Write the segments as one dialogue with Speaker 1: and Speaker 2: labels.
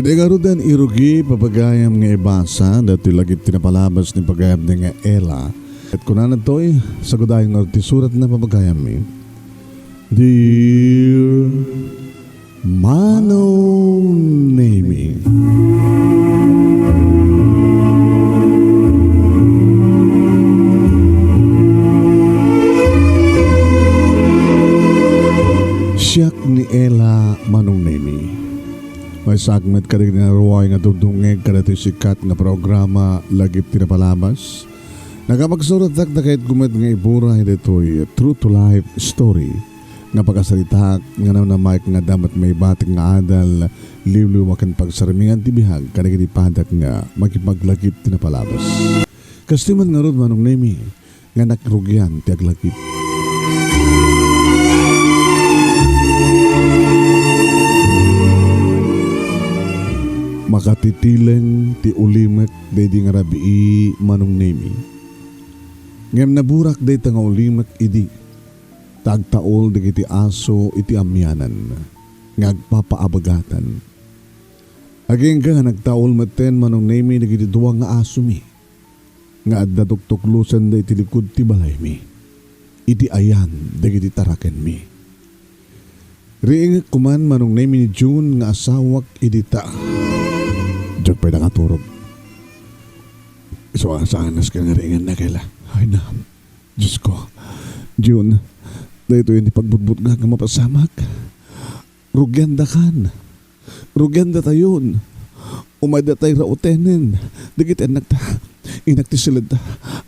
Speaker 1: Hindi nga rudan irugi papagayam nga ibasa dati lagi tinapalabas ni pagayam ni nga Ella. At kunan to'y sagudayan nga surat na papagayam mi. Dear Manong Nemi, siyak ni Ella Manong Nemi. May segment ka rin na ruway nga dudungeg ka dati sikat nga programa lagip tinapalabas. Nagamagsurat na kahit gumit nga ibura hindi ito'y true to life story nga pagkasalita nga na mic nga damat may batik nga adal liwliw makan pagsarimingan tibihag kanagin ipadak nga makipaglagip tinapalabas. Kastiman nga rod Manong Nemi nga nakrugyan ti aglagip. Makatitileng ti ulimek day di nga rabii Manong Nemi. Ngem naburak day ta nga ulimek idi. Tagtaol di iti aso iti amyanan. Ngagpapaabagatan. Aging ka nga nagtaol maten Manong Nemi di iti duwang nga aso mi. Nga adda tuktuklusan day iti likod ti balay mi. Iti ayan di iti taraken mi. Riing kuman Manong Nemi ni June nga asawak idi ta. Diyan pa'y nakaturog. So, saanas ka nga ringan na kaila. Ay na, Diyos ko. June, dito yun ipagbutbut nga mapasamak. Rugyanda kan. Rugyanda tayon. Umada tayo rautenen. Dagit enak ta. Inaktisilad ta.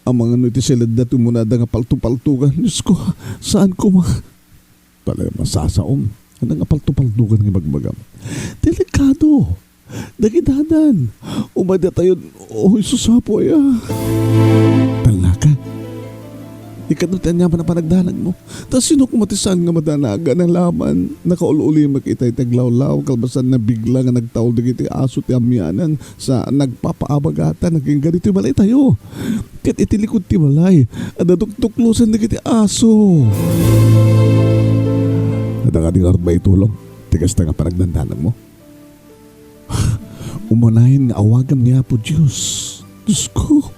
Speaker 1: Ang mga nutisilad na tumunada nga paltu-paltugan. Diyos ko, saan ko talaga masasaom. Ano nga paltu-paltugan nga magbagam. Delikado. Dagidadan. Umada tayo. Oy, susapo ya. Talaka. Ikadutan niya pa na panagdanag mo. Tapos sino kumatisan nga madanaga ng laman. Nakaululi makitay taglawlaw. Kalbasan na bigla nga nagtaol dagiti aso ti amyanan. Sa nagpapaabagatan. Naging ganito yung balay tayo. Kat itilikod ti balay. At natuktuklusan dagiti aso. Nadagating arot ba itulong? Tigas na nga panagdandanan mo. Umanahin nga awagam niya po Diyos. Diyos ko,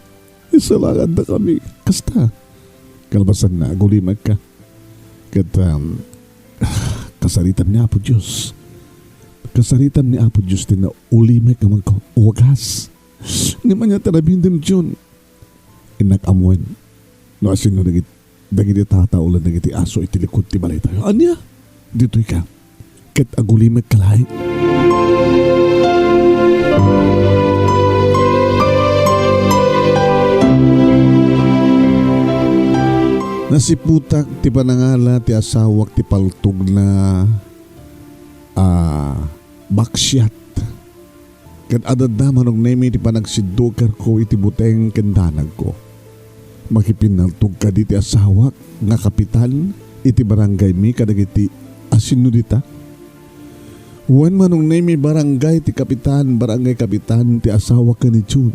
Speaker 1: isalangan na kami. Kasta, kalbasan na agulimag ka. Kasaritan niya po Diyos. Kasaritan niya po Diyos din na ulimag ang magkawagas. Hindi man niya tarabindim Diyon. Inag-amuan. No asin no dagiti tataulan dagiti aso itilikod ti balay tayo. Anya? Dito'y ka. Kat agulimag kalay. Nasiputak ti panangala ti asawak ti paltog na baksyat. Kat adad na Manong Nemi ti panagsidukar ko iti buteng kendanag ko. Makipinaltog ka di ti asawak nga kapitan iti barangay mi kadag iti asinudita. Wan Manong Nemi barangay ti kapitan, barangay kapitan ti asawa ka ni June.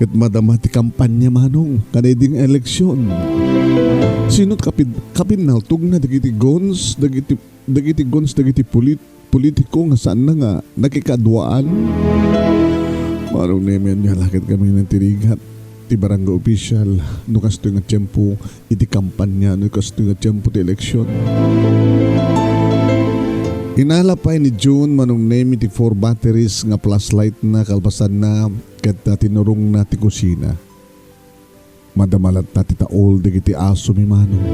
Speaker 1: Kat madama ti kampanya Manong, kaneding eleksyon. Sino't kapinaltog na dagiti gons, dagiti politiko nga saan na nga nakikadwaan. Manong Nemi niya lakit kami ng tirigat. Ti barangay official, nukas to nga tiyempo, iti kampanya, nukas to nga tiyempo ti eleksyon. Inalapay ni June Manong Nemi ti 4 batteries nga flashlight na kalbasan na kat tinurong na ti kusina. Madamalat na ti taol digiti aso mi Manong.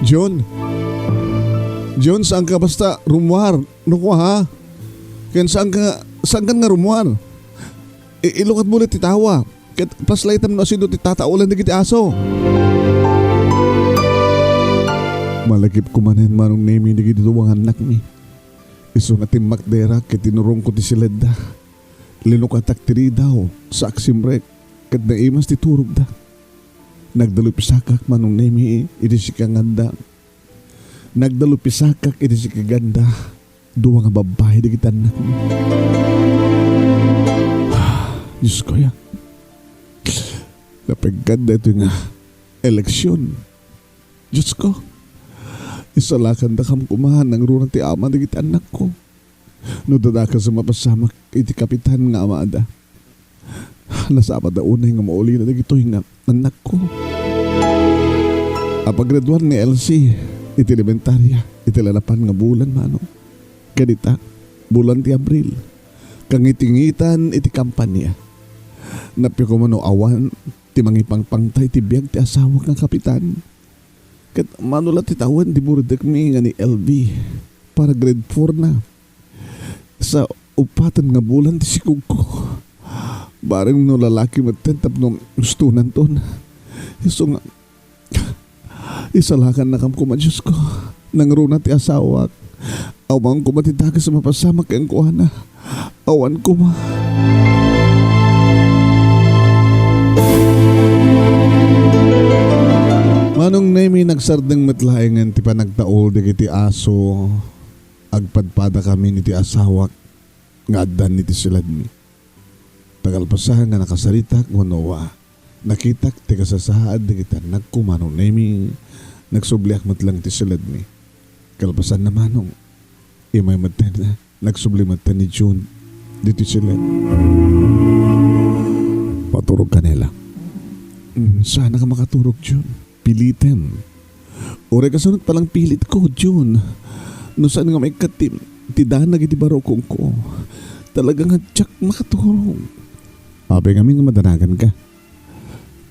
Speaker 1: John, saan ka basta rumwar? Nuko ha? Ken saan ka nga rumwar? Ilukat mo ti tawa. Kat flashlight na sino ti tataulan digiti aso. Malagip kumanen Manong Nemi digiti duwang anak mi. Iso nga timakdera ket tinurong ko ti silada. Linukatak tiri daw sa aksimrek ket naimas ti turog da. Nagdalupisakak Manong Nemi iti si kaganda. Nagdalupisakak iti si kaganda. Duwa nga babae di kita anak mo. Diyos ko ya. Napagkanda ito nga eleksyon. Diyos ko. Isalakan da kam kumahan ng rurang ti ama digiti anak ko. No dada ka sa mapasamak iti kapitan nga amada. Nasapad na unay nga mauli na nagitoy nga anak ko. Apag-graduan ni LC, iti elementarya, iti lalapan nga bulan manong. Kadita, bulan ti Abril. Kangitingitan iti kampanya. Napyo ko mano awan, ti mangipangpangtay ti biyag ti asawa ng kapitan. Kat manulat ti tawan di burdak mi nga ni LB para grade 4 na. Sa upatan nga bulan ti sikog ko. Barang no lalaki matentap no gustunan ton. Iso nga isalakan na kam kumadyos ko. Nangruna ti asawak. Awang kumatitaka sa mapasama kayang kuhana. Awan ko ma. Manong nemi nagsardeng matlaengan ti panagtaol di kiti aso. Agpadpada kami ni ti asawak. Nga addan ni ti siladmi. Tagalpasahan nga nakasaritak wanowa. Nakitak ti kasasaad di kita nagkumanong nemi. Nagsubliak matlang ti siladmi. Kalpasan na manong. Imay matan na. Nagsubli matan ni June. Dito sila. Paturog ka nila. Sana ka makaturog, June. Pilitin. Ore kasunod palang pilit ko, June. No saan nga may katim. Tidanag iti barokong ko. Talagang hadyak makaturog. Abe kami nga madanagan ka.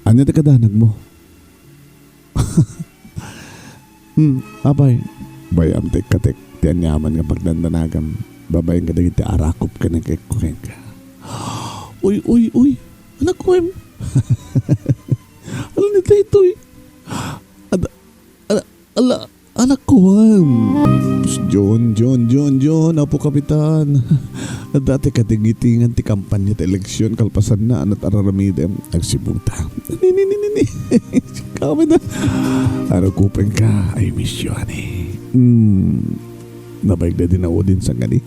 Speaker 1: Ano na kadanag mo? Abay. Bayam tek katek. Tiyan yaman nga pagdandanagam. Babayin ka dagiti arakop ka ng kekuhen ka. Uy. Anak ko em. Alam nito ito eh. Anak ko em. John. Apo kapitan. Dati katingitingan ti kampanya ti eleksyon kalpasan na anat araramidem. Nagsibuta. Ni. Kami na. Arakupin ka. I miss you, honey. Nabayag na din ako din sa gani.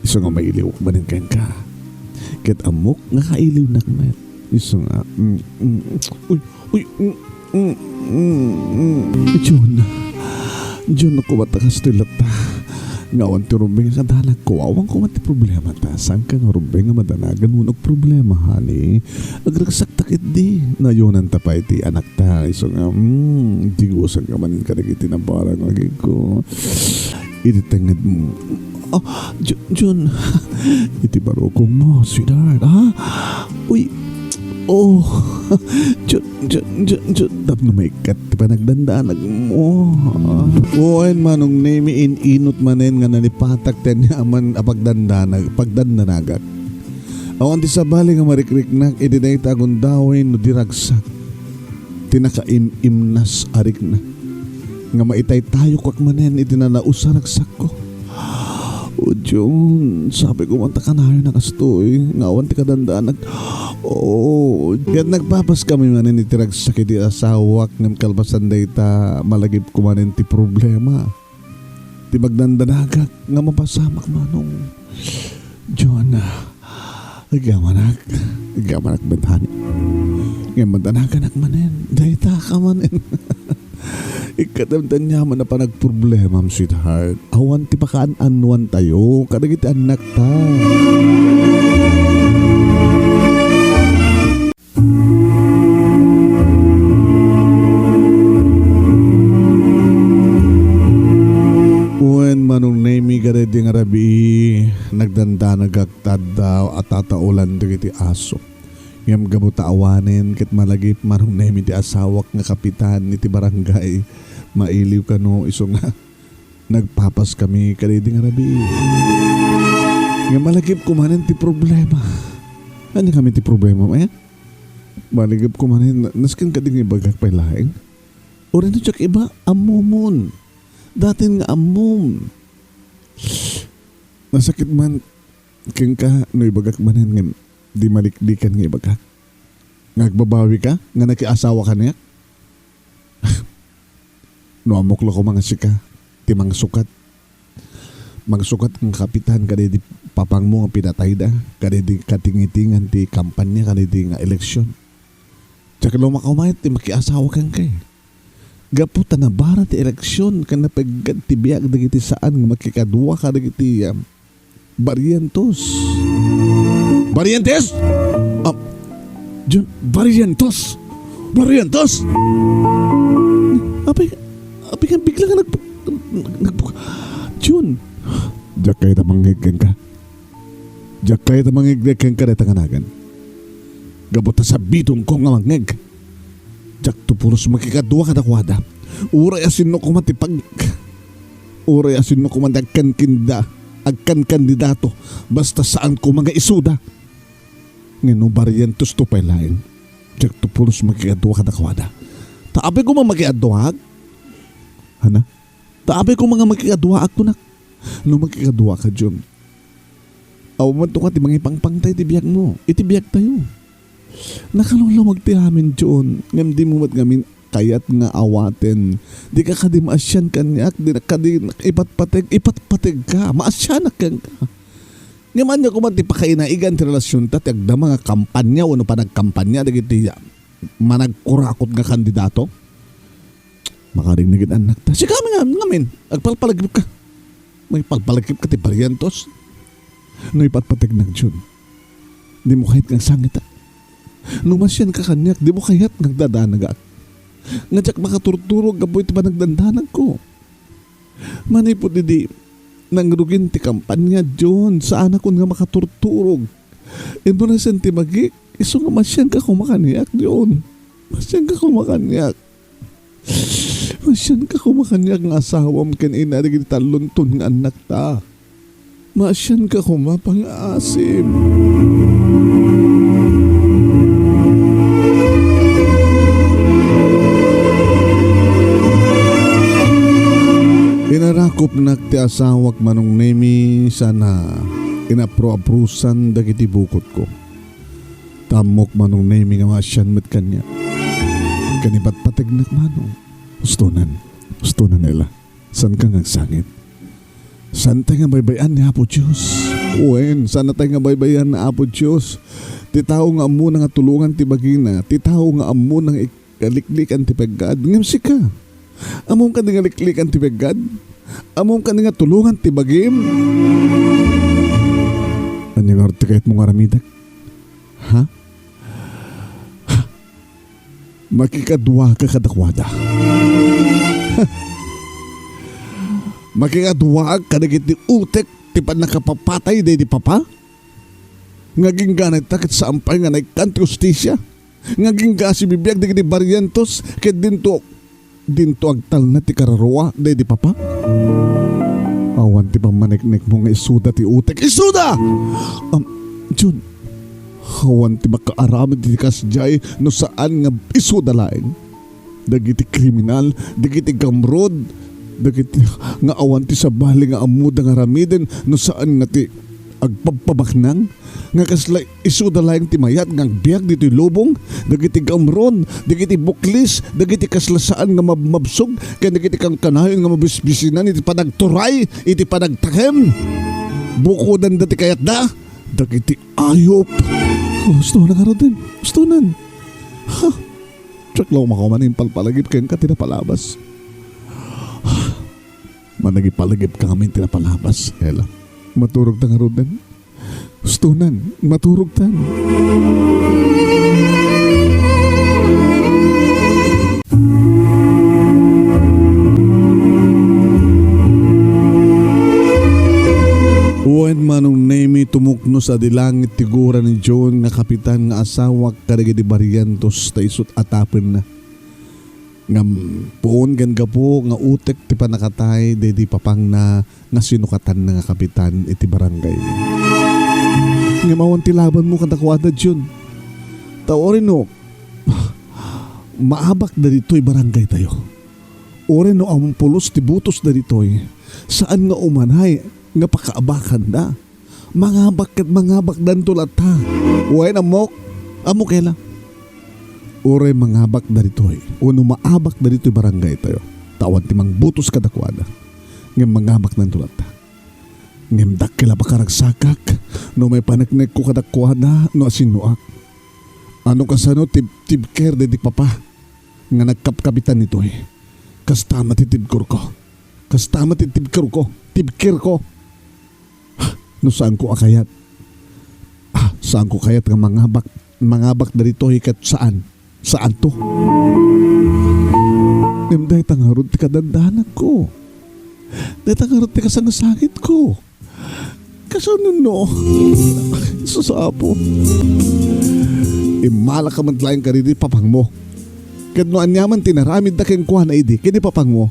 Speaker 1: Iso nga mailiw manin kain ka. Kat amok nga kailiw na kamat. Iso nga. John ako matakas tilat ta. Ngawan ti rubeng nga dalag ko. Awang ko mati problema ta. Saan ka nga rubeng nga madanagan mo problema, honey? Agragsak takit di. Na yun ang tapay ti anak ta. Iso nga. Di usan ka manin ka nagiti na parang lagi ko. Ititangad mo. John. Iti barokong mo, sweetheart. Uy. John. Tap na may kat. Di pa nagdandanag mo. Oen manong nemi inot manen nga nanipatak ten aman pagdandanagak. Awan ti sabali nga marikriknak. Iti na itagon dawin no diragsak. Tinaka-imnas arik na. Nga maitay tayo kwak manen iti na nausaragsak ko. John, sabi ko manta ka na yun nakastoy. Ngawan ti kadandanag. Kaya't nagpapas kami manen iti ragsak iti asawak ng kalbasan dayta malagip ko manen ti problema. Ti magdandanagak nga mapasamak manong. John, Igamanak bentani. Nga madanagan manen. Dayta ka manen. Ikatamtan niya man na pa nagproblema, sweetheart. Awan ti pakaan-anuan tayo. Kadagiti anak ta. Uwen manong nemi garedi nga rabi. Nagdanda nagagtad daw at tataulan dagiti aso. Ngam gabuta awanin kit malagip marong nemi ti asawak nga kapitan iti barangay. Mailiw ka no iso nga nagpapas kami kadidi nga rabi. Nga malagip kumanin ti problema. Ano kami ti problema maya? Malagip kumanin naskin ka din ibagak pa'y laing. O rin tsak iba amumon. Datin nga amum. Nasakit man king ka no ibagak manin nga di malikdikan nga ibagak. Ngagbabawi ka? Nga nakiasawa ka niya? No amok ko mga sika. Ti mga sukat. Mga sukat ng kapitan kada di papang mo nga pinatay da. Kada di katingitingan ti kampanya kada di nga eleksyon. Tsaka lumakamay ti makiasawa kang kay. Gaputa na bara ti eleksyon kan napagad ti biyak dagiti saan nga makikadwa ka dagiti Barrientos. Barrientos? Ah, Jun, Barrientos. Barrientos? Apay ka bigla ka nagbuka. Jun, diyak kayo tamang higgan ka. Diyak kayo tamang higgan ka na tanganagan. Gabot sa bitong ko nga mangeg. Diyak to puros makikadwa ka dakwada. Uray asin no kumatipag. Uray asin no kumatagkan kinda. Agkan kandidato. Basta saan ko mga isuda. Ngano barrientos to pay lain. Diyak to puros makikadwa ka dakwada. Taabi ko mga makikadwag. Hana? Taabi ko mga makikadwa ako na. No makikadwa ka, Jun. Aw man to ka ti mga ipangpangtay ti biyag mo. Iti biyag tayo. Nakalulawag ti amin, Jun. Ngam di mo mat ngamin kayat nga awaten. Di ka kadi maasyan kanyak. Di ka kadi ipatpateg ka. Maasyan kang ka. Ngaman niya kuman ti pakainaigan ti relasyon ta. Tiagda mga kampanya. Ano pa nagkampanya. Dagiti managkurakot nga kandidato. Makarinigin anak ta. Si kami nga, ngamin. Agpalpalagip ka. May palpalagip ka ti Barrientos. No ipatpatig ng Jun. Di mo kahit kang sangita. Numasyan ka kanyak, di mo kahit nagdadanag. Nga makaturturog gaboy ti pa nagdandanag ko. Manipod di nangrugin ti kampanya Jun. Saan ako nga makaturturog. Ito na ti magik. Iso nga masyan ka kumakaniyak Jun. Masyan ka kumakaniyak. Masyan ka kumakaniyak ng asawam kanina na talunton nga anak ta. Masyan ka kumapang-asim. Inarakop na ti asawak manong nemi sana inapro-aprusan dagiti bukot ko. Tamok manong nemi nga masyan met kanya. Kanibat patignak manong. Ustunan nila. San ka nagsangit? San tayo nga baybayan ni Apo Diyos? Uwen, san tayo nga baybayan ni Apo Diyos? Ti tao nga amo nga tulungan ti bagina. Ti tao nga amo nga ikaliklikan ti pagad. Ngamsi ka. Among ka nga liklikan ti pagad. Among ka nga tulungan ti bagim. Anyang arti kahit mong aramidak? Ha? Makikadwa ka kadakwada. Makikadwa ka na kiti utek ti pa nakapapatay day di papa. Ngaging ganay takit sa ampay nga naikanti justisya. Ngaging si bibiyag di kiti Barrientos ket dinto agtal na ti kararuwa day di papa. Awan ti pamaniknik mo nga isuda ti utek. Isuda! Jun, awan ti makaaramid ti kasjay no saan nga isuda laeng. Dagiti kriminal, dagiti gamrod, dagiti nga awan ti sabali nga amuda nga ramiden no saan nga ti agpapabaknang nga kasla isuda laeng ti mayat nga agbiag dito'y lubong, dagiti gamron, dagiti buklis, dagiti kasla saan nga mabsog, kaya dagiti kang kanayon nga mabisbisinan, iti panagturay, iti panagtakem, bukudan dati kayat da, dagiti ayop. Gusto na nga din. Gusto na. Ha? Tsak lang makaman yung palpalagip kayong ka tinapalabas. Managipalagip ka kami tinapalabas. Ela, maturog ta nga din. Gusto na. Maturog ta. Uwan manong nemi tumukno sa dilangit tigura ni John nga kapitan nga asawak karigi di Barrientos ta isut atapin na. Nga puon gan gapo nga utek ti panakatay di papang na nga sinukatan na nga kapitan iti barangay. Nga mawan ti laban mo katakwada John. Taorin no, maabak na dito'y barangay tayo. Orin no among pulos ti butos na dito'y saan nga umanay nga pakaabakan na. Mangabak dan tulat ha. Uway na amok kela. Ure mangabak na rito'y. Uno maabak na rito'y barangay tayo. Tawan timang butos kadakwada. Ngem mangabak dan tulat ha. Ngem dakila pakaragsakak. No may panaknek ko kadakwada no asinuak. Ano kasano tibker de di papa. Nga nagkapkapitan nito'y. Kastama titibkur ko. Kastama titibkur ko. Tibker ko. No saan ko akayat? Saan ko kayat nga mangabak darito hikat saan? Saan to? Dahi tangarod ti kadandanan ko. Dahi tangarod ti kasangasangit ko. Kasunod no. Susapo. Imala ka man tlayang karidi papang mo. Kad no anyaman tinaramid na kayong kuha na idi. Kini papang mo.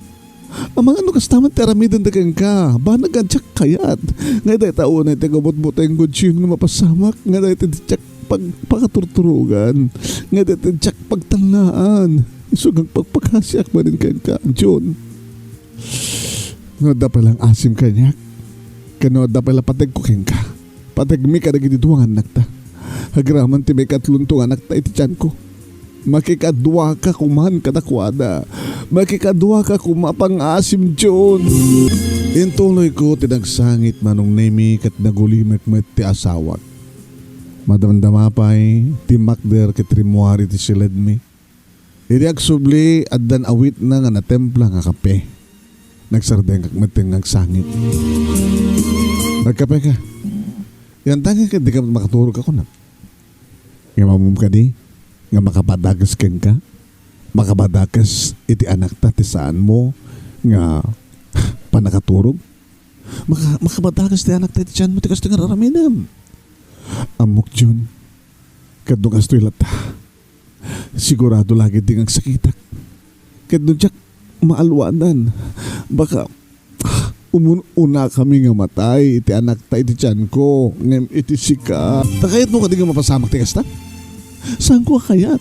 Speaker 1: Ang mga ano kastaman tiramidan na kayong ka. Ba nagadyak kayat. Ngay dahi taon na iti gabot-bot ang gudsyon na mapasamak. Ngay dahi iti pagpakaturturugan. Nga dati tsak pagtalaan. Isugang pagpakasyak ba rin kayang ka, John? Nga da palang asim kanyak. Kano da pala patag ko kayang ka. Patag mi ka nagididungan anak ta. Hagraman ti may katluntung anak ta iti tiyan ko. Makikadwa ka kuman kadakwada. Makikadwa ka kumapang asim, John. Intuloy ko tinagsangit manong nemi kat nagulimek met ti asawak. Madamdama pa'y timakder kitrimuari ti silid mi. Hindi agsubli at dan awit na nga natempla nga kape. Nagsardeng kakmating ng sangit. Nagkape ka. Yan tangi ka, di ka makaturog ako na. Nga mamum ka di, nga makapadagas ken ka. Makapadagas iti anak ta ti saan mo, nga panakaturog. Makapadagas ti anak ta ti tiyan mo, ti kas ti nga raraminam. Amok Jun, kadong astoy lata. Sigurado lagi ding ang sakitak. Kadong tsak maalwanan. Baka una kami nga matay. Iti anak ta iti tiyan ko. Ngem iti sika. Takayat mo ka di nga mapasamak ti kasta? Saan ko kayat?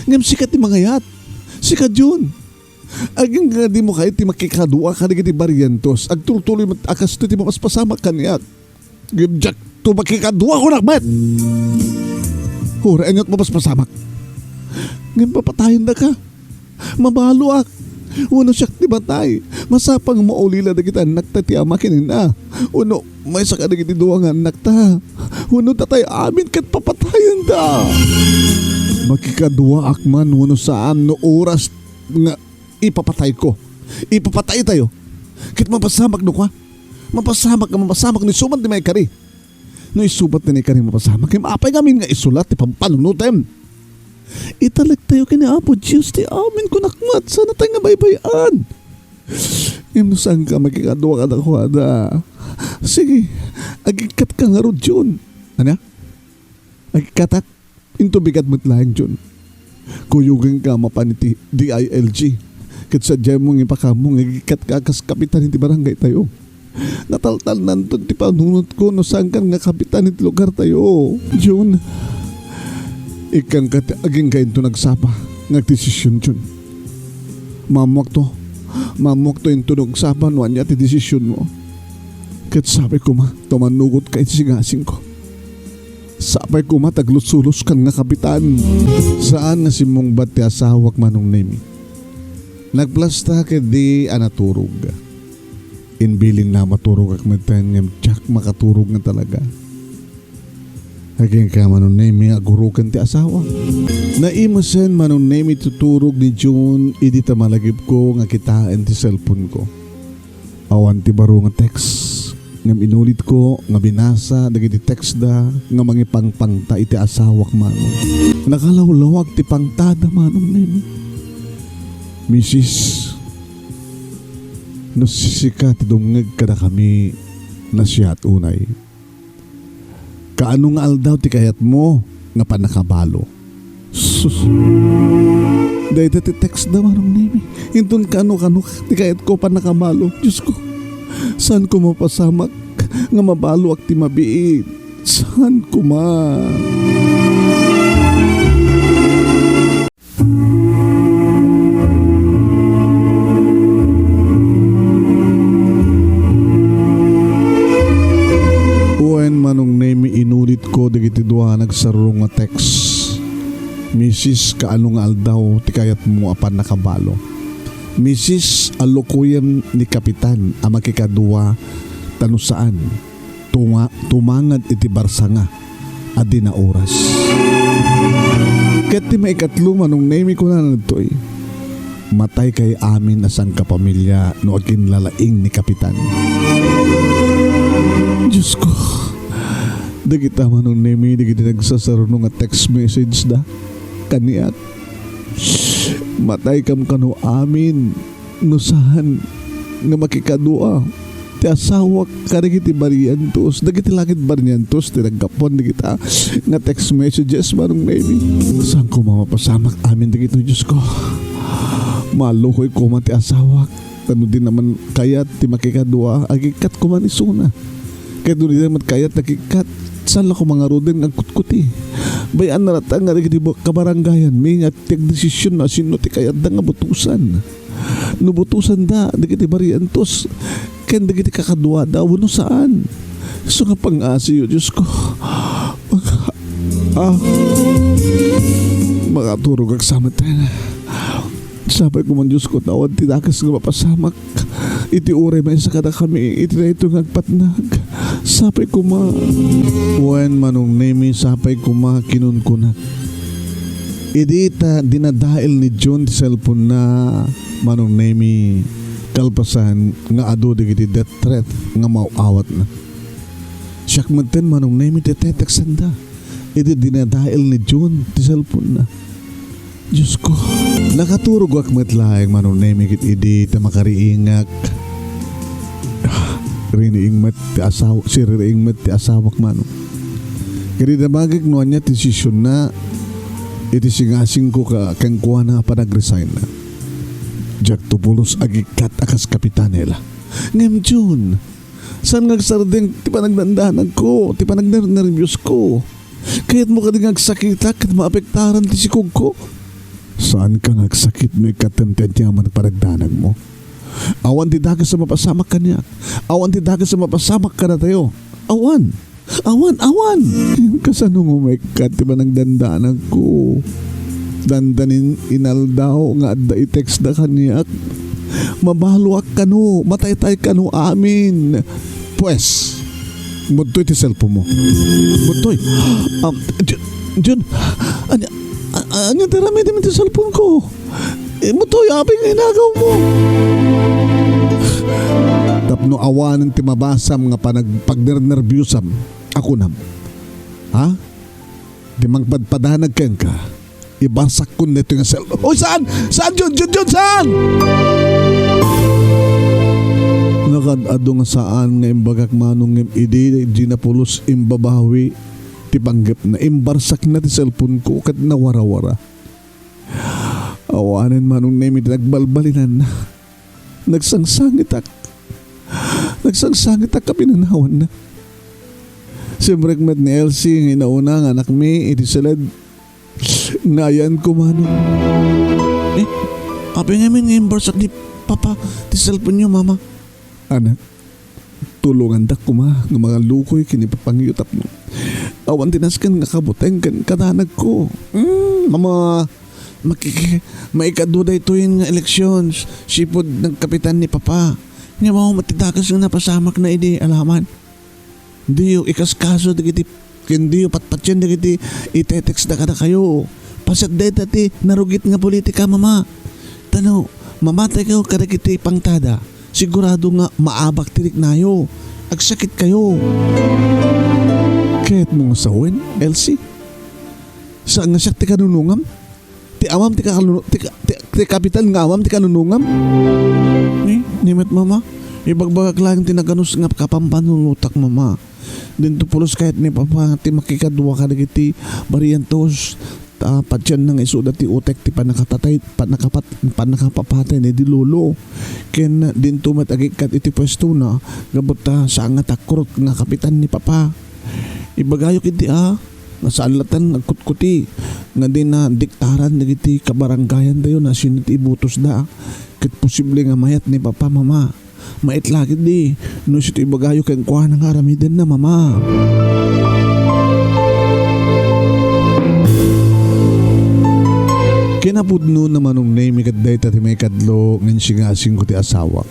Speaker 1: Ngem sikat ti mangayat. Sika Jun. Aging nga di mo kayo ti makikadua ka di barientos. Agtuloy akas ti mapaspasamak kanyak. Ngem jak makikadwa ko nakmet. Hura, enyot mo pas pasamak. Ngayon papatayin na ka. Mabaluak. Uno siyak ti batay. Masapang maulila na kita nakta ti amakinin na. Uno, may saka na kitiduangan nakta. Uno tatay amin kat papatayin da. Makikadwa akman uno saan no oras nga ipapatay ko. Ipapatay tayo. Kit mapasamak no ka. Mapasamak ni suman di may kari. No isubat na ni kaning mapasama kay maapay ngamin nga isulat ti pampanunutem. Italag tayo kini Apo Diyos ti amin ko nakmat sana tayo nga baybayan. Inusan ka magkikadwa ka na kuhada. Sige, agikat ka nga ro John. Ano? Agikatak? Into bigat mo't lang John. Kuyugan ka mapaniti DILG. Kat sadya mong ipakamong agikat ka kas kapitan iti barangay tayo. Nataltal nandun ti panunot ko no saan kan nga kapitan iti lugar tayo. Jun, ikang aging kain to nagsapa nagdesisyon Jun. Mamwak to yung tunog sapa no anya ti desisyon mo. Kat sabi ko ma, tumanugot ka iti sigasing ko. Sabi ko ma, taglusulos kan nga kapitan. Saan na si mong bat ti asawak manong nemi. Nagplasta ka di anaturog. Inbilin na maturog ak magtan ng tsak makaturog nga talaga. Haging ka manong nemi agurukan ti asawa. Naimasen manong nemi tuturog ni June idi ta malagip ko nga kitaan ti cellphone ko. Awan ti baro nga text. Ngam inulit ko nga binasa dagiti text da nga mangipangpangta iti asawak manong. Nakalawlawag ti pangtada manong nemi. Mrs. Nasisika ti dumngeg kada kami na siya at unay. Kaano nga aldaw ti kayat mo nga panakabalo. Sus. Dahil ti text na manong nemi. Intun kaano ti kayat ko panakabalo. Diyos ko. Saan ko mapasamak nga mabalo ak ti mabiit. Saan ko ma? Manong nemi inulit ko dagiti duha nagsarong nga text. Mrs. kaano nga aldaw ti kayat mo apan nakabalo. Mrs. alukuyan ni kapitan ang makikadua tanusaan tumangad iti barsanga adi na oras. Ket ti maikatlo manong nemi ko na nagtoy. Matay kay amin asang kapamilya no akin lalaing ni kapitan. Diyos ko. Di kita manong nemi, di kita nagsasarunong nga text message da. Kaniat. Matay kam kano amin. Nusahan nga makikadua. Ti asawa karigiti bariantos. Dagiti langit bariantos. Ti nagkapon di kita nga text messages manong nemi. Saan ko mamapasamak amin di kita, Diyos ko. Maluhoy ko man ti asawa. Tano din naman kayat ti makikadua. Agikat ko man isuna. Kaya doon din naman kayat nakikat. Saan ko mga rodin ang kutkuti. Bayan na rata nga rin kabaranggayan. May nga tiyag desisyon na sino ti kayat da nga butusan. Nubutusan da. Dagiti bariantos. Kaya dagiti kakadua da. Wano saan? So nga pang-asi yun, Diyos ko. Makaturog ang samatan. Sabay ko man, Diyos ko, tawad tinakas nga mapasamak. Iti uray may sa kada kami. Iti na ito ngagpatnag. Sabay ko ma. Wen manong nemi, sabay ko ma kinunkunak. Idita dinadail ni John ti cellphone na manong nemi kalpasan nga ado digiti death threat nga mauawat na. Siyak magten manong nemi ti teteksan da. Idi dinadail ni John ti cellphone na. Diyos ko, nakaturog wak matlaeng manong nemi kit idi ta makariingak. Riniing mat ti asawa, si riniing mat ti asawak manong. Kaya damagig no niya desisyon na iti singasing ko ka kang kuha na pa nag-resign na. Jack tubulos agikat akas kapitanela. Ngem June, saan ngagsardeng ti panagdandanan ko, ti panagnervyos ko. Kaya't mo ka din ngagsakita kat maapektaran ti sikog ko. Saan ka ngagsakit no ikatemtent niya man paragdanag mo? Awan ti dagas sa mapasamak ka niya. Awan ti dagas sa mapasamak ka na tayo. Awan! Awan! Kasanong umikat ti ba nagdandanan ko? Dandanin inaldaw nga adda i-text da kaniyak. Mabaluak ka no. Matay-tay ka no amin. Pues, butoy ti cellphone mo. Butoy. Jun, anya tirami din ti cellphone ko. Butoy, aping inagaw mo. Tapno awanan ti mabasam nga pagnernerbiyusam. Ako nam. Ha? Di magpadpadanag ken ka. Ibarsak ko nito yung cellphone. Oy, saan? Saan, Jun? Saan? Nakadado nga saan nga imbagak manong idi di na pulos imbabawi ti panggap na imbarsak na ti cellphone ko kat nawara-wara. Awanan manong nemi nagbalbalinan na. Nagsangsangit ka pinanawan na. Siyempre kmet ni Elsie ng inauna nga anak mi iti salad ngayan ko manong. Api nga min ngayon barsak ni Papa ti cellphone niyo, Mama. Anak, tulungan da ko ma ng mga lukoy kinipapangyutap mo. Awan tinaskan nga kabuteng kan kadanag ko. Mama, maikaduda ito yung elections. Sipod ng kapitan ni Papa. Nga mo matidakas nga napasamak na idi alaman. Hindi yung ikaskaso digiti hindi yung patpatyan digiti itetext da kada kayo. Pasat deta ti narugit nga politika, Mama. Tano, mamatay kayo kada kiti pangtada. Sigurado nga maabak tirik nayo. Agsakit kayo. Kahit mong sawin, Elsie? Saan nga siya ti kanunungam? Ti amam ti kapital nga amam ti kanunungam? Nimet, Mama. Ibagbagak lang tinaganus nga kapampanulutak, Mama. Dinto pulos kahit ni Papa ti makikadwa ka nagiti bariantos patyan nang isuda ti utek ti panakapapatay ni di lolo. Ken dinto matagikat iti pwesto na gabot sa nga takrot nga kapitan ni Papa. Ibagayok iti nga saan latan nagkutkuti nga din na diktaran nagiti kabaranggayan dayo na siniti ibutos da. Ket posible nga mayat ni Papa, Mama. Maitlagid di. No sito ibagayo kang kuha ng aramiden na, Mama. Kinapudno naman nung name ikadday tati may kadlo ng singasing ko ti asawa.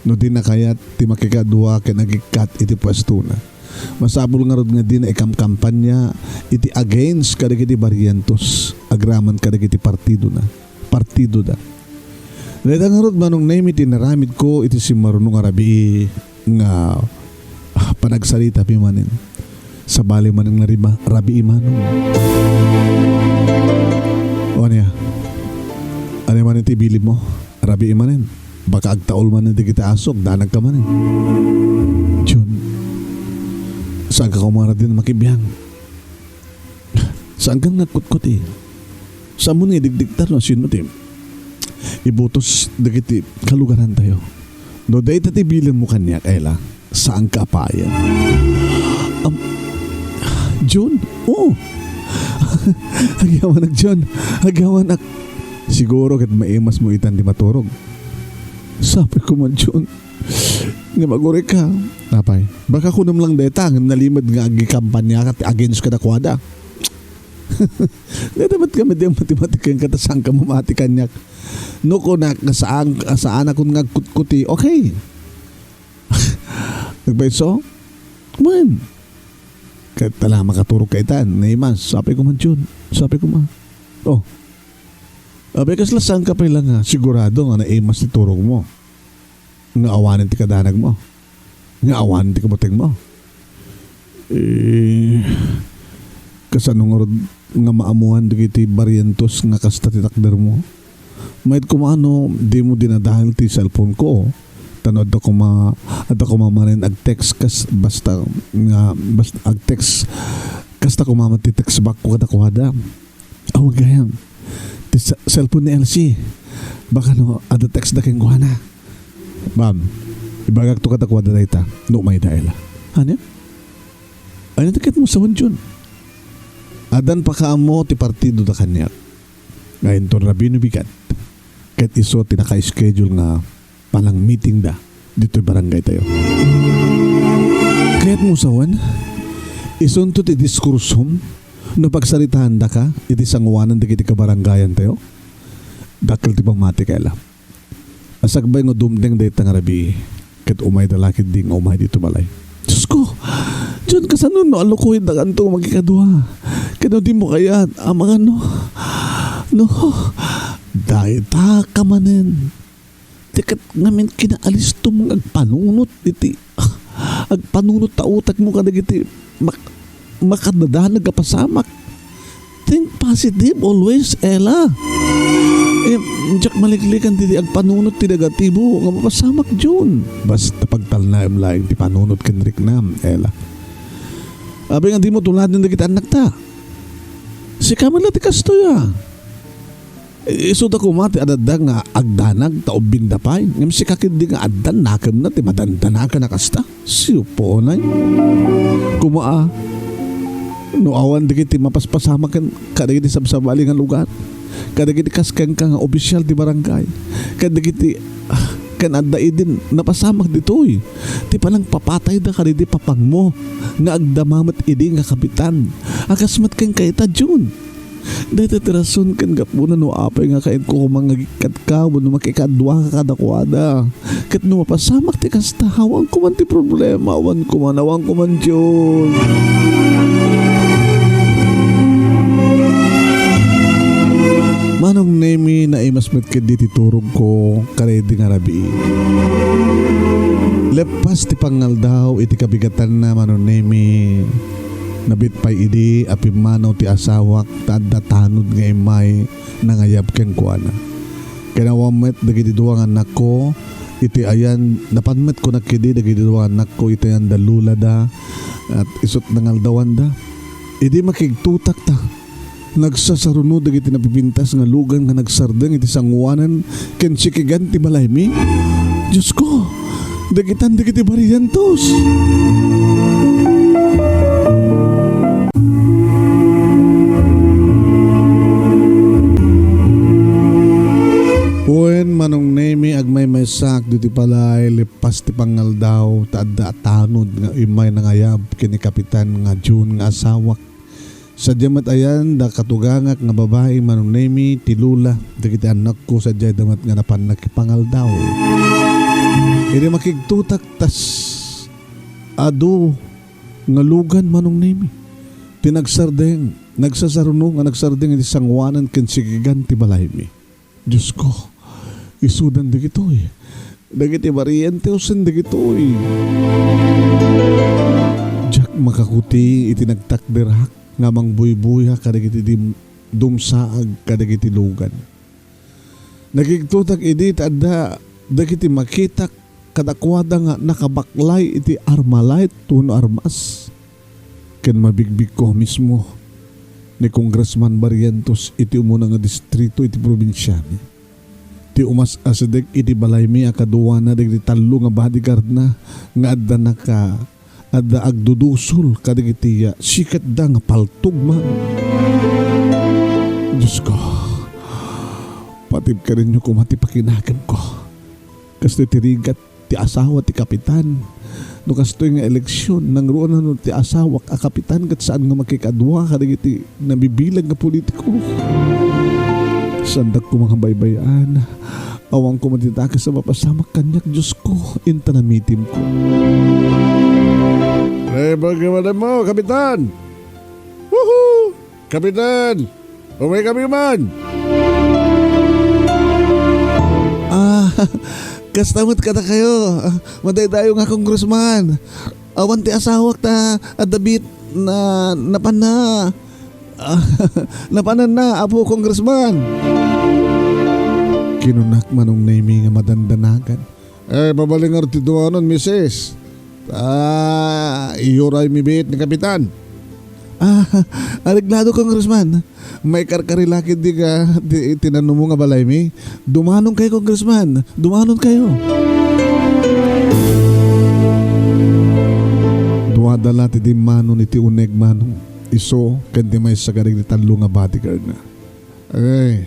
Speaker 1: No di na kayat ti makikadwa ka nagikat iti pwesto na. Masabol nga rod nga di na kampanya iti against kadagiti bariantos. Agraman kadagiti partido da. Dahil nga rod manong name iti naramid ko iti si marunong arabi nga panagsalita pimanin. sa bali man ng rabi imanong. O niya, ano man iti bilib mo? Rabi imanin. Baka agtaol man hindi kita asok, danag ka manin. Jun, saan ka kumara din makibiyang? Saan kang nagkutkot eh? Saan mo nga digdiktar no sin mo tim? Ibutos dagiti kalugaran tayo. No day tatibilin mo kanya kaila, saan ka apayan? Jun, oh. Hagyawan Jun, hagyawan siguro kat maimas mo itan di maturog. Sabi ko man Jun, nga maguri ka. Napay, baka kunam lang detang nalimad nga agi kampanya kat against ka nakwada. Dapat kami di ang matematika yung katasang ka mamati kanyak. No ko na saan akong ngagkutkuti, okay. Nagbayso? Man. Kahit tala makaturog ka itan, naimas. Sabi ko man Jun, sabi ko man. Oh. Sabi kasla saan ka pa lang nga, sigurado nga naimas ti turog mo. Nga awanin ti kadanag mo. Nga awanin ti kabuting mo. Kasanong nga maamuhan digiti baryentos nga kasta ti takder mo. Mayit kumano, di mo dinadahil ti cellphone ko. Tanod ako manin ag-text kas basta ag-text kasta ko ti text back ko kadakwada. Awag gayam. Ti cellphone ni LC. Baka no, ada text da keng kuhana. Bam, ibagak to kadakwada da ita. No may dahil. Ano? Ano tikit mo sa Jun? Adan pa ka mo ti partido da kanya. Ngayon to rabino bigat. Kahit iso tinaka-schedule nga palang meeting da dito barangay tayo. Kaya't mo sawan, isunto ti diskursom no pagsaritahan da ka, iti sangwanan da kiti kabarangayan tayo. Dakil ti pamati kaila. Asagbay no dumdeng da itang rabi, kahit umay da lakid ding umay dito balay. Diyos ko, Diyan kasano no, alukoy da kanto magkikadwa. Kano di mo kaya, amang ano, no, dahil ta ka manen. Tikat ngamin kinaalis to mong agpanunot iti. Agpanunot ta utak mo kadag iti makadadahan nagkapasamak. Think positive always, Ella. Diyak maliklikan ti agpanunot ti negatibo nga mapasamak Jun. Basta pagtalnaim laing ti panunot kenrik nam, Ella. Abi nga di mo tulad ng nagit anak ta. Si kaman na ti kastoya. Iso da kumati adada nga agdanag ta ubing dapay. Ngam si kakindi nga adan nakam na ti madandanaga na kasta. Siyo po onay. Kumaa. No awan di kiti mapaspasama kan kadagiti sabsabali nga lugar. Kadagiti kasken ka nga opisyal di barangay. Kadagiti kan adda idin napasamak ditoy. Ti palang papatay da kadidi papang mo nga agdamamat idi nga kapitan. Akasmat kang kaita Jun. Dahil tirason kan gapunan no apay nga kain ko mangagikat ka no makikadwa ka kadakwada. Kat no mapasamak ti kasta hawang ko man ti problema. Awang ko man Jun. Manong nemi na imasmet ka di titurog ko karedi nga rabi. Lepas ti pangal daw iti kabigatan na manong nemi nabit pay idi api manaw ti asawak tadda tanod nga imay nangayab ken kuana. Kinawamet dagiti duwang anak ko iti ayan napanmet ko nakidi dagiti duwang anak ko iti ayan dalula da at isot nangal dawan da. Idi makigtutak ta. Nagsasarunod dagiti napipintas nga lugan nga nagsardeng iti sangwanan ken sikigan ti balaymi. Diyos ko, dagitan dagiti bariyantos. Uen manong nemi agmay may sak diti palay lipas ti pangal daw taadda tanod nga imay nangayab kini kapitan nga Jun nga asawak. Sa diyamat ayan, da katugangak nga babae manong nemi, tilula, dagiti anak ko sa diya damat nga napan nakipangal daw. Iri makigtutak tas ado nga lugan manong nemi. Tinagsardeng, nagsasaruno nga nagsardeng iti sangwanan ken sigigan ti balaymi. Diyos ko, isudan dagitoy. Dagiti bariyente usen dagitoy. Jak makakuti iti nagtakderhak nga mangbuybuya kadagiti dumsaag kadagiti lugan. Nagigtutak idi adda dagiti makita kadakwada nga nakabaklay iti Armalite tuno armas. Ken mabigbig ko mismo ni Congressman Barrientos iti umuna nga distrito iti probinsya ni. Ti umas asadek iti balay mi akaduwa na dagiti talo nga bodyguard na nga adda agdudusol kadagiti sikat da nga paltog man. Diyos ko, patib ka rin nyo kumati pakinagan ko. Kasto tirigat ti asawa ti kapitan. No kasto nga eleksyon, nang roon na ti asawa ka kapitan kat saan nga makikadwa kadagiti nabibilag nga politiko. Sandak ko mga baybayan. Awang ko matitaka sa mapasamak kanyak, Diyos ko, intanamitim ko. Bagaimana mo, kapitan? Woohoo! Kapitan! Umay kami man! Kastamot ka na kayo. Madaydayo nga congressman. Awan ti asawak ta adabit na napana. Napanan na, apo congressman. Kinunak manong naimi nga madandanagan. Babalingar ti duwanon, misis. Iyoray mi bit ni kapitan. Ariglado congressman. May karkarilakid di ka tinanong mo nga balay mi. Dumanon kayo congressman. Dumanon kayo. Duwadala ti di manon iti uneg manong. Iso kandi may sagarig ni talo nga bodyguard na. Ay.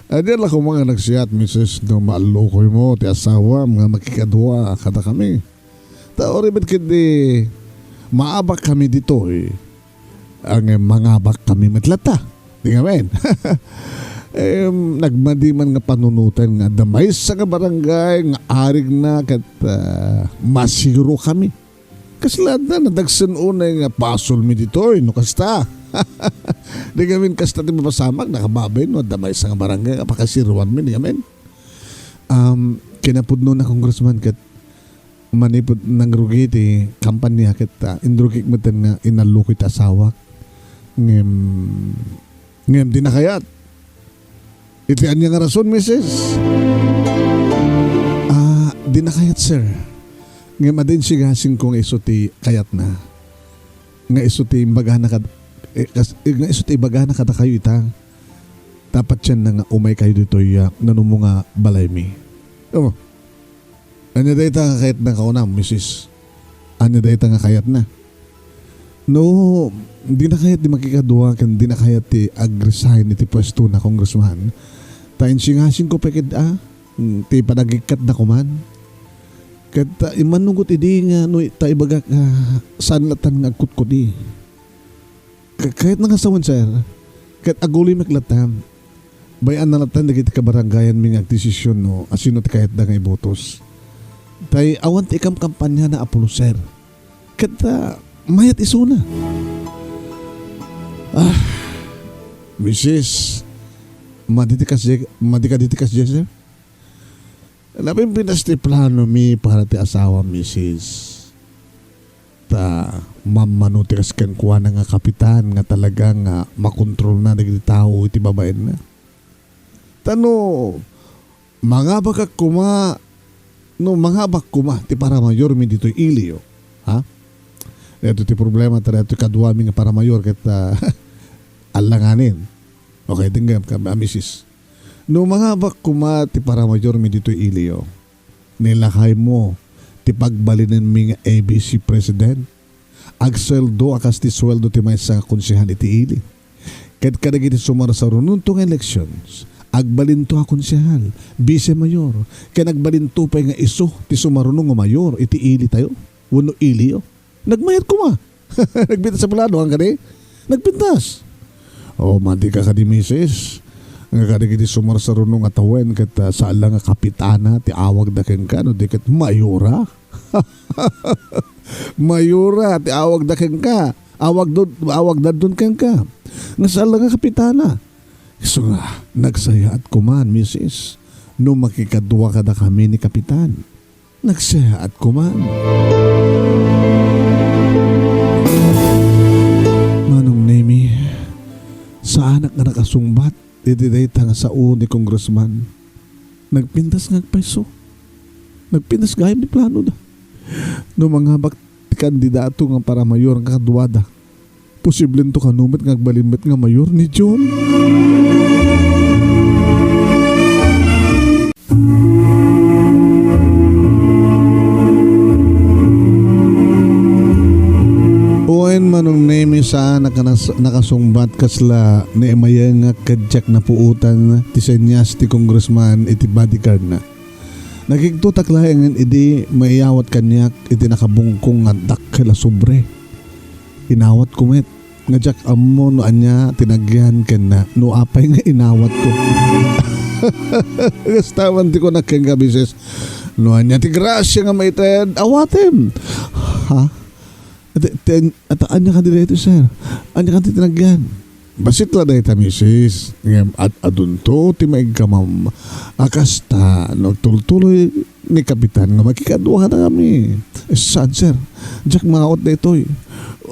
Speaker 1: Adi lang ko mga nagsiyat misis no maalukoy mo ti asawa mga makikadwa kada kami. Taori ba't kindi maabak kami dito ang mangabak kami matlata. Di nga men. Nagmadiman nga panunutan nga damay sa nga barangay nga arig na kat masiro kami. Kaslad na nadagsan unay nga pasol mi dito no kasta. Di nga men kasta ti mapasamak nakababay no damay sa nga barangay apakasiruan mi di nga men. Kinapudno na congressman kat manipod ng rugi ti kampanya kat indrugik mo nga inalukit asawak. Ngem di nakayat. Iti anya nga rason, Mrs. Di nakayat, sir. Ngem adin sigasing kong iso ti kayat na. Nga iso ti imbagana kad nga iso ti ibagana kada kayo ita. Dapat yan na nga umay kayo dito nanumo nga balay mi. Anya dahi ta nga kayat na kaunam, Mrs. Anya dahi ta nga kayat na. No, di na kayat di makikadwa kan di na kayat ti ag-resign iti pwesto na congressman. Tayin singasing ko pekid ti panagikat na kuman. Kat imanugot idi nga no ta ibaga sanlatan nga kutkudi. Kahit nga sawan sir, kat aguli maklatam. Bayan na latan dagiti kabarangayan mi nga desisyon no asino ti kayat da nga ibotos. Tay awan ti ikam kampanya na Apollo sir. Kat mayat isuna. Mrs. Maditikas dyan, sir? Labing pinasti plano mi para ti asawa, Mrs. Mammanutikas kan kuha na nga kapitan nga talagang makontrol na naging tao iti babaen na. Mga baka kuma ti para mayor mi dito iliyo. Ha? Ito ti problema tara ito kadwami nga para mayor kita alanganin. Okay, tinggam ka, Mrs. No mga bak kuma ti para mayor mi dito iliyo. Nilakay mo ti pagbalinan mi nga ABC President. Agseldo akas ti sweldo ti may sa konsehan iti ili. Ket kadagiti sumara sa rununtong elections. Agbalinto a konsehal, vice mayor. Ket nagbalinto pa nga iso ti sumarunong nga mayor iti ili tayo. Wano iliyo. Nagmayat ko ma. Nagbintas sa plano ang kani. Nagpintas. Mandi ka di misis. Nga kadagiti sumar sa runong atawen kat saan lang nga kapitana ti awag da ken ka no di kat mayora. Mayora ti awag da ken ka. Awag da dun ken ka. Nga saan lang nga kapitana. So nga nagsaya at kuman misis. No makikadwa ka da kami ni kapitan. Nagsaya at kuman. iti dayta nga sao ni Congressman. Nagpintas nga paiso. Nagpintas gayam ni plano da. No mga ti kandidato nga para mayor nga kaduwada. Posible to kanumet nga agbalimit nga mayor ni John. Uwen manong name sa nakasungbat kasla na imaya nga kadyak na puutan ti senyas ti congressman iti bodyguard na. Nagigtutak laeng idi maiyawat kanyak iti nakabungkong nga dakila sobre. Inawat kumit nga jak amo no anya tinagyan ken na no apay nga inawat ko. Gastawan ti ko nakeng bises no anya ti grasya nga maited awatem. Ha? At anya ka dito sir. Anya ka tinagyan. Basit la dahi ta misis. At adunto ti maigkamam. Akasta nagtultuloy ni kapitan nga makikadwa na kami. Saan sir? Jack maot na ito.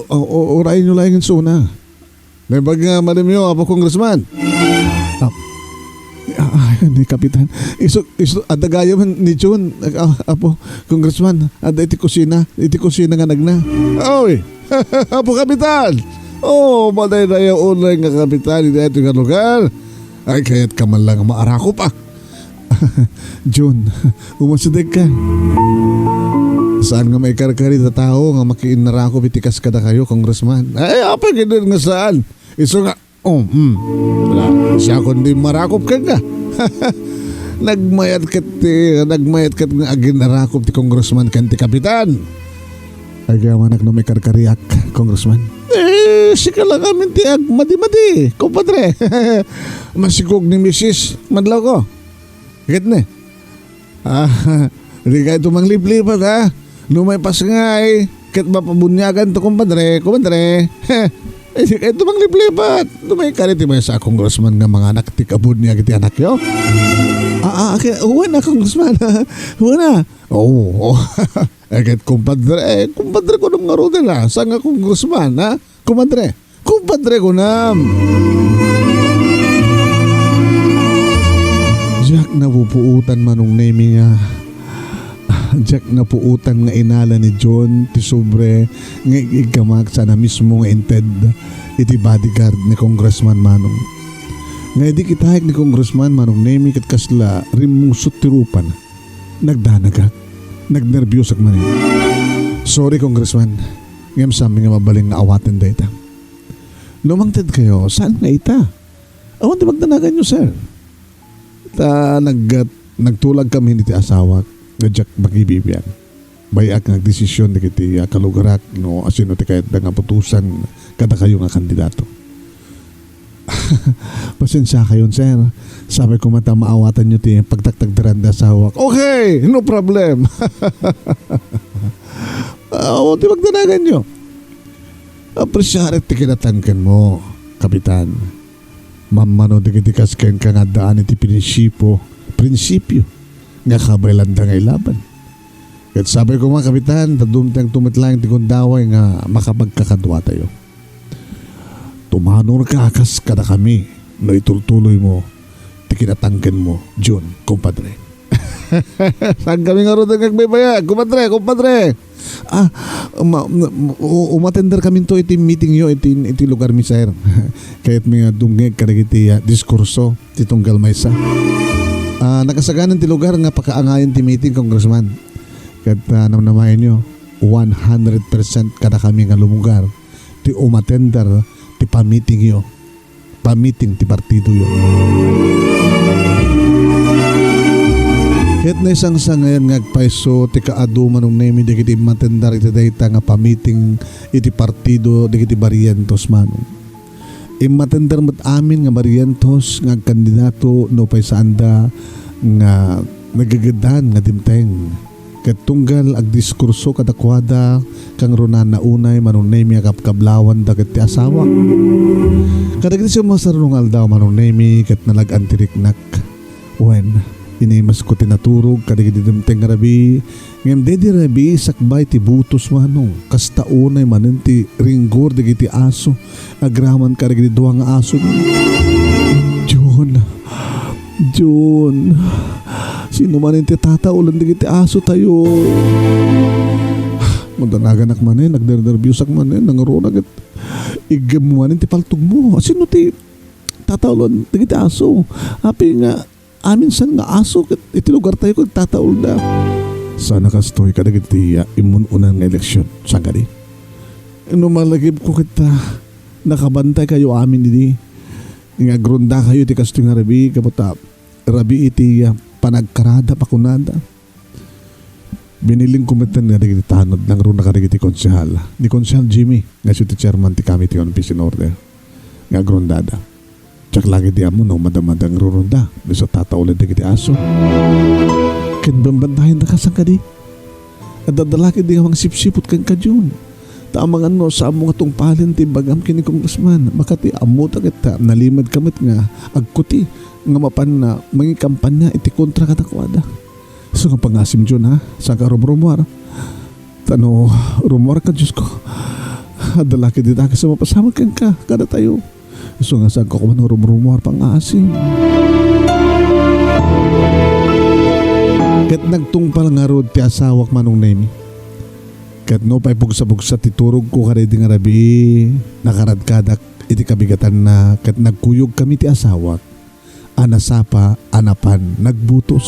Speaker 1: Orayin nyo lang yung suna. Naibag nga malimyo, apo congressman. Ni kapitan. Adagaya man ni June, apo congressman. Ada iti kusina nga nagna. Oy, apo kapitan. Oh, maday na yung unay nga kapitan iti nga lugar. Ay, kaya't ka man lang maarakop ah. June, umasadag ka. Saan nga may karkari na tao nga makiinarakop itikas kada kayo, congressman? Ay, apa ganun nga saan? Iso nga, wala, siya kundi marakop ka nga. Nagmayat kat nga aginarakop ti congressman kanti kapitan. Ay, gamanak na may karkariak, congressman. Sika lang amin ti ag madi-madi, kumpadre. Masikog ni Mrs. Madlaw ko. Higit na hindi kayo tumang liblipat ha. Lumay pas nga kat mapabunyagan to kumpadre. Hindi kayo tumang liblipat. Lumay kariti mo sa congressman nga mga anak ti kabunyag iti anak yo. Uwan na congressman. Uwan na. Oo. Kat kumpadre ko nung nga rodin ha. Saan nga congressman ha? Kumpadre ko na. Jack napupuutan manong naming Jack napuutan nga inala ni John ti sobre nga igamak sana mismo nga inted iti bodyguard ni Congressman Manong. Nga di kitahik ni Congressman Manong naming kat kasla rimusot ti rupan. Nagdanagak. Nagnervyos ak manin. Sorry Congressman. Ngam sa nga mabaling nga awaten da ita. Lumangted kayo, saan nga ita? Awan di magdanagan nyo sir. Nagtulag kami ni ti asawa nga Jack magibibyan. Bayak nagdesisyon ni kiti kalugarak no asino ti kayat nga putusan kada kayo nga kandidato. Pasensya kayo sir. Sabi ko mata maawatan nyo ti pagtaktagdaran da asawa. Okay, no problem. Di magdanagan nyo. Appreciate ti kinatangkan mo, kapitan. Mamano digitikas ken ka nga daan iti prinsipyo nga kabailanda nga ilaban. Kat sabi ko mga kapitan, tadumtang tumitlang ti kundaway nga makapagkakadwa tayo. Tumanong kakas kada kami no itultuloy mo ti kinatangkan mo, June, kumpadre. Saan kami nga rin nagbaybayag, kumpadre. Umatender kami to iti meeting yo iti lugar mi sir. Kahit mga dungeg kadag iti diskurso ti tunggal maysa. Nakasaganan ti lugar nga pakaangayon ti meeting congressman. Kat namnamayan nyo 100% kada kami nga lumugar ti umatender ti pa-meeting yo. Pa-meeting ti partido yo. Kahit na isang sangayan nga agpaiso ti kaadu manong nemi di kiti matendar iti dayta nga pamiting iti partido di kiti Barrientos manong. Imatendar mat amin nga Barrientos nga kandidato no pay saanda nga nagagadan nga dimteng. Kat tunggal ag diskurso kadakwada kang runan na unay manong nemi agapkablawan dagat ti asawa. Kadagiti siya masarunong aldaw manong nemi kat nalag-antiriknak. When inimas ko tinaturog kadigiti dimteng rabi ngem dedi rabi sakbay ti butos manong kasta unay manen ti ringgor digiti aso agraman kadigiti duwa nga aso. John Jun, sino man yung titata ulan di kiti aso tayo. Madanagan ak manin, nagder-nervyos ak manin, nangarunag at igam mo manin ti paltog mo. Sino ti tata ulan di kiti aso? Happy nga, amin san nga aso, iti lugar tayo kag tata ulan. Sana kastoy ka na kiti imununan nga eleksyon. Saan ka di? Malagib ko kita, nakabantay kayo amin di. Nga grunda kayo ti kastoy nga rabi, kapata rabi iti panagkarada pakunada. Biniling kumitan nga rin tanod ng runa ka rin iti konsehal. Ni Konsehal Jimmy, nga siya ti chairman ti Committee on Peace and Order. Nga grundada. Tsak lagi di amo no madamadang rurunda. Bisa tataulan di kiti aso. Kinbambantahin na kasang ka di. At dadalaki di ang sipsipot kang kadyon. Tamang ano sa amo nga tong palin ti bagam kini Congressman. Makati amo ta kita nalimad kamit nga agkuti nga mapan na mangi kampanya iti kontra katakwada. So nga pangasim dyan ha, sa ka rumor. Tano, rumor ka Diyos ko. Adalaki di taka sa mapasama kang ka, kada tayo. So nga saan ko kumano rumor pangasim. Kat nagtungpal nga rod ti asawak manong nemi. Kat no pa'y pugsa-pugsa titurog ko ka rin nga rabi, nakaradkadak iti kabigatan na kat nagkuyog kami ti asawak. Anasapa, anapan, nagbutos.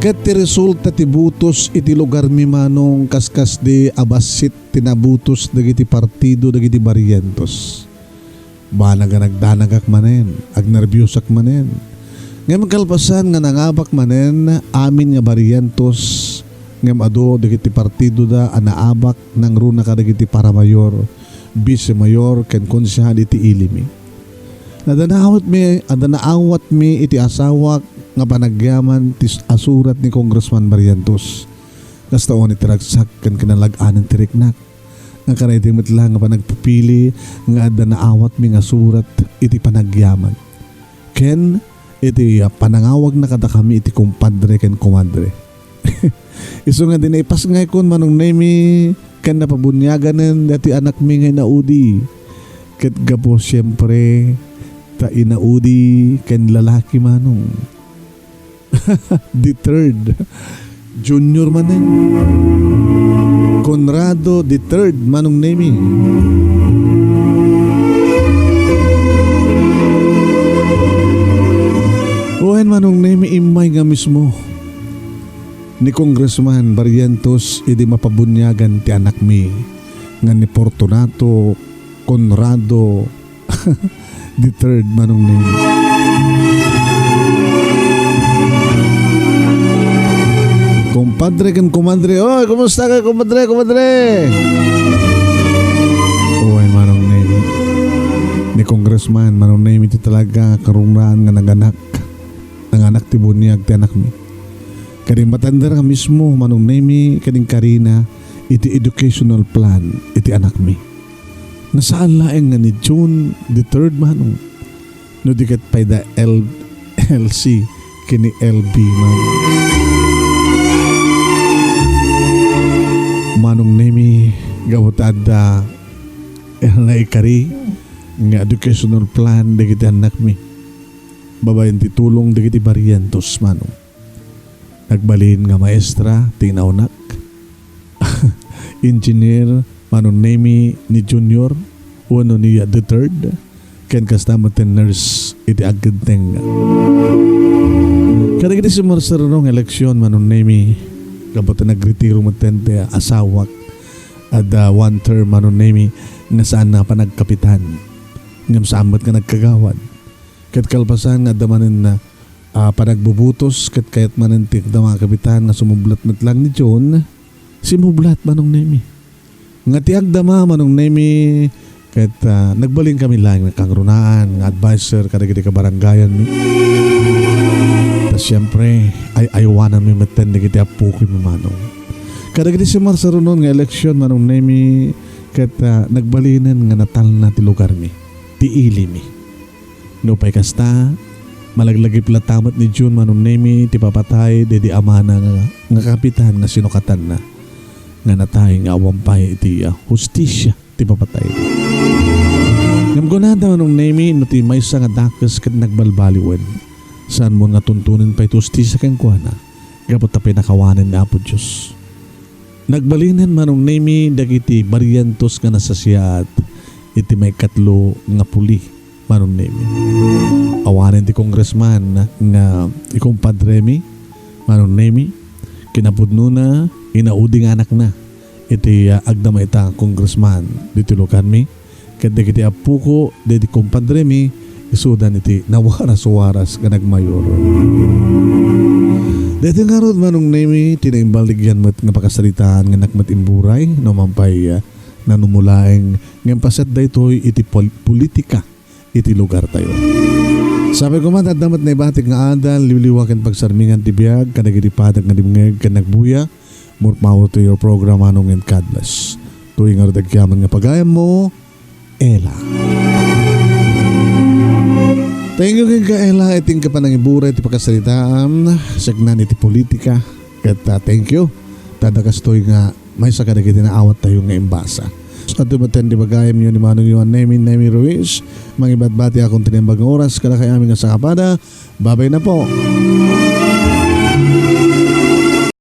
Speaker 1: Kat ti resulta ti butos iti lugar mi manong kaskas di abasit tinabutos dagiti partido dagiti Barrientos. Banaga nagdanagak manen, agnerbyusak manen. Ngayon kalpasan nga nangabak manen, amin nga Barrientos, ngayon ado dagiti partido da anaabak ng runa ka dagiti para mayor, vice mayor, ken konsehal iti ilimi. Adanaawat mi iti asawak nga panagyaman tis asurat ni Congressman Barrientos. Kastaon iti ragsak ken kinalag-anan ti riknak. Nga kanay timit lang nga panagpipili nga adanaawat mi nga surat iti panagyaman. Ken iti panangawag na kada kami iti kumpadre ken kumadre. Iso nga din ipas nga ikon manong nemi ken napabunyagan dati anak mi nga naudi. Ket gapo siyempre ta inaudi ken lalaki manong. The third Junior manen. Conrado the third manong nemi. Ohen manong nemi imay nga mismo ni Congressman Barrientos idi mapabunyagan ti anak mi nga ni Fortunato Conrado the third manong nemi. Kumpadre kan kumadre. Oy, kumusta ka kumadre? Oy, manong nemi ni Congressman manong nemi ti talaga karungraan nga naganak. Ang anak ti bunyag ti anak mi. Kading matanda nga mismo manong nemi kading Karina iti educational plan iti anak mi. Nasaan laeng nga ni June the third manong. No dikat pay da LC kini LB man. Manong nemi gawatada na ikari nga educational plan dagiti anak mi. Babayan ti tulong dagiti Barrientos manong. Nagbalin nga maestra tinaunak. Engineer manong nemi ni Junior uno ni the third ken kastama ten nurse iti agdeng. Kadagiti sumarsarong eleksyon manong nemi kapag nagretiro matente asawak at one term manong nemi nga saan na panagkapitan ngam saamat nga nagkagawad kat kalpasan nga damanin na panagbubutos kat kayat manantik na mga kapitan nga sumublat matlang ni John simublat manong nemi nga tiag dama manong nemi kat nagbaling kami lang na kangrunaan nga advisor kadagiti kabarangayan mi. Siyempre, ay ayawanan mi maten na kiti apukoy mamanong. Kadagiti si Marsarunon nga eleksyon manong nemi kat nagbalinan nga natal na ti lugar mi. Ti ili mi. No pa'y kasta, malaglagip latamat ni June manong nemi ti papatay dedi amana nga kapitan nga sinukatan na. Nga natay nga awampay iti hustisya ti papatay. Ngam ko na naman nung name no ti may sa nga dakas kat nagbalbaliwen. Saan mo nga tuntunin pa ito ti sa kengkuana. Gapot ta pinakawanan na po Diyos. Nagbalinan man nung name dagiti bariantos nga nasasiyat. Iti may katlo nga puli manong name. Awanan ti congressman nga ikong padremi manong name. Kinapudno na inauding anak na. Iti agdama ita congressman dito lokan mi. Kada kiti apuko dedi kompadremi isudan iti nawaras-waras ka nagmayor. Dito nga ron manong name tinaimbaligyan mo nga pakasalitaan nga nakmatimburay no mampay nanumulaing ngayon paset da ito'y iti politika iti lugar tayo. Sabi ko man, damat na ibatik nga adal, liwliwakan pagsarmingan ti biyag, kanagitipadag nga dimngeg, kanagbuya, more power to your program, anong and God bless. Tuwing nga radagyaman nga pagayam mo, Ella. Thank you kay Ella, iting ka pa nang ibura, iti pakasalitaan, sagnan iti politika, kat thank you. Tadakas to'y nga, may sakadagiti na awat tayo nga imbasa. At dumaten di bagayam nyo ni Manong Yuan Nemi Ruiz. Mangibat-bati akong tinimbag oras kada kay aming nga sa kapada. Babay na po.